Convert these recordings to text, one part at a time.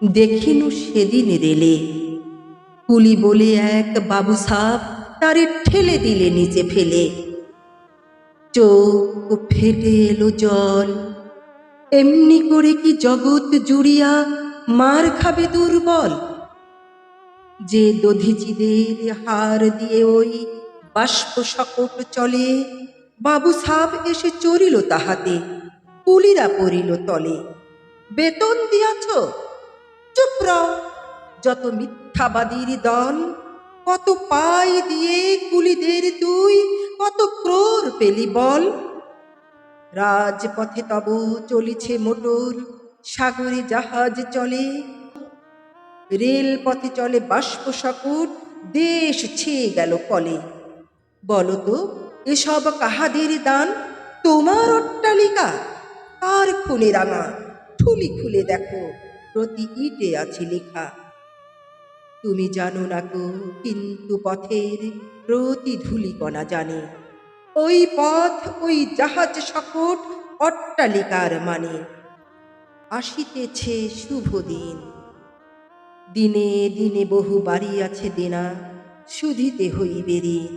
দেখিনু সেদিন রেলে কুলি বলে এক বাবু সাপ তারে ঠেলে দিলে নিচে ফেলে। চোখ ফেটে এলো জল, এমনি করে কি জগৎ জুড়িয়া মার খাবে দুর্বল? যে দধিচিদের হার দিয়ে ওই বাষ্প সকট চলে, বাবু সাপ এসে চড়িল তাহাতে, কুলিরা পড়িল তলে। বেতন দিয়াছ? চুপ রও, যত মিথ্যাবাদীর দল। কত পাই দিয়ে কুলিদের তুই কত ক্রোর পেলি বল? রাজপথে তব চলিছে মোটর, সাগরে জাহাজ চলে, রেলপথে চলে বাষ্প সকট, দেশ ছেয়ে গেল কলে। বলতো এসব কাহাদের দান? তোমার অট্টালিকা? কার খুনে রাঙা? ঠুলি খুলে দেখো, প্রতি ইটে আছে লেখা। তুমি জানো না গো, কিন্তু পথের প্রতি ধূলিকণা জানে। ওই পথ, ওই জাহাজ সকট, অট্টালিকার মানে। আসিতেছে শুভ দিন, দিনে দিনে বহু বাড়ি আছে দেনা, শুধিতে হইবে ঋণ।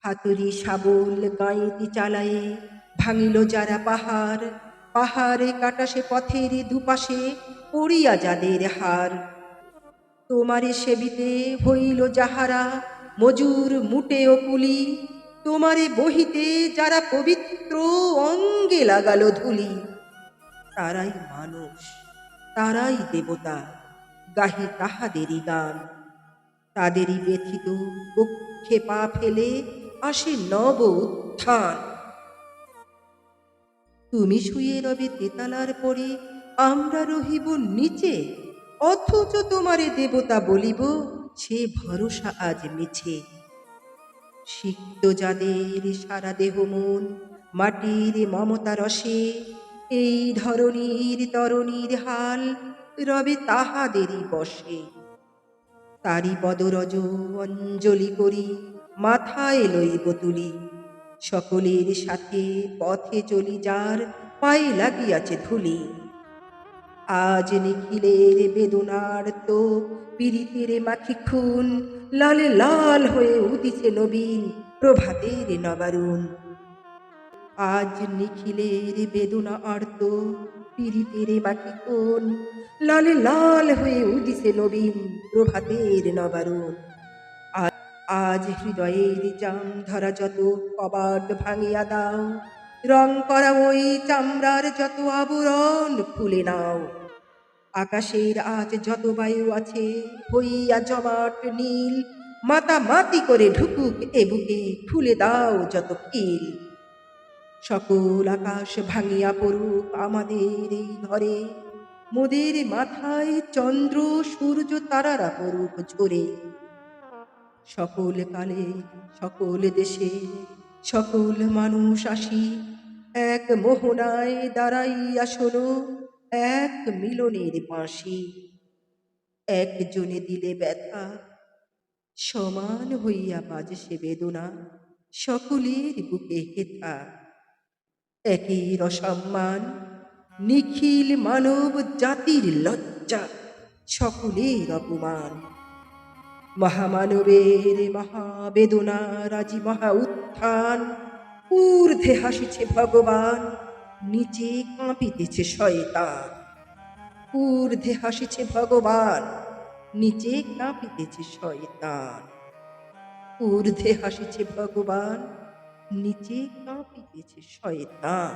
হাতুড়ি শাবল গাঁইতি চালায়ে ভাঙিল যারা পাহাড়, পাহাড়ে কাটা সে পথের দুপাশে পড়িয়া যাদের হার। তোমারে সেবিতে হইল যাহারা মজুর মুটে ও কুলি, তোমারে বহিতে যারা পবিত্র অঙ্গে লাগালো ধুলি। তারাই মানুষ, তারাই দেবতা, গাহি তাহাদেরই গান। তাদেরই ব্যথিত বক্ষে পা ফেলে আসে নব উত্থান। তুমি শুয়ে রবে তেতালার পরে, আমরা রহিব নিচে, অথচ তোমারে দেবতা বলিব, সে ভরসা আজ মিছে। সিক্ত যাদের সারা দেহ মন মাটির মমতা রসে, এই ধরণীর তরণীর হাল রবে তাহাদেরই বশে। তারি পদরজ অঞ্জলি করি মাথায় লইব তুলি, সকলের সাথে পথে চলি যার পায়ে লাগিয়াছে ধুলি। আজ নিখিলের বেদনার তো পীড়িতের মাখি খুন, লালে লাল হয়ে উদিছে নবীন প্রভাতের নবারুণ। আজ নিখিলের বেদনা আর্ত পীড়িতের মাখি খুন, লালে লাল হয়ে উদিছে নবীন প্রভাতের নবারুণ। আজ হৃদয়ের জাম ধরা যত কবাট ভাঙিয়া দাও, রং করা ওই চামড়ার যত আবরণ খুলে নাও। আকাশের আজ যত বায়ু আছে হইয়া জমাট নীল, মাতামাতি করে ঢুকুক এ বুকে, খুলে দাও যত খিল। সকল আকাশ ভাঙিয়া পড়ুক আমাদের এই ঘরে, মোদের মাথায় চন্দ্র সূর্য তারারা পড়ুক ঝরে। সকল কালে সকল দেশে সকল মানুষ আসি, এক মোহনায় দাঁড়াইয়া শোনো এক মিলনের বাঁশি। একজনে দিলে ব্যথা, সমান হইয়া বাজে সে বেদনা, সকলের বুকে হেথা। একের অসম্মান, নিখিল মানব জাতির লজ্জা, সকলের অপমান। মহামানবের মহাবেদনা রাজি মহা উত্থান, ঊর্ধ্বে হাসিছে ভগবান, নিচে কাঁপিতেছে শয়তান। ঊর্ধ্বে হাসিছে ভগবান, নিচে কাঁপিতেছে শয়তান। ঊর্ধ্বে হাসিছে ভগবান, নিচে কাঁপিতেছে শয়তান।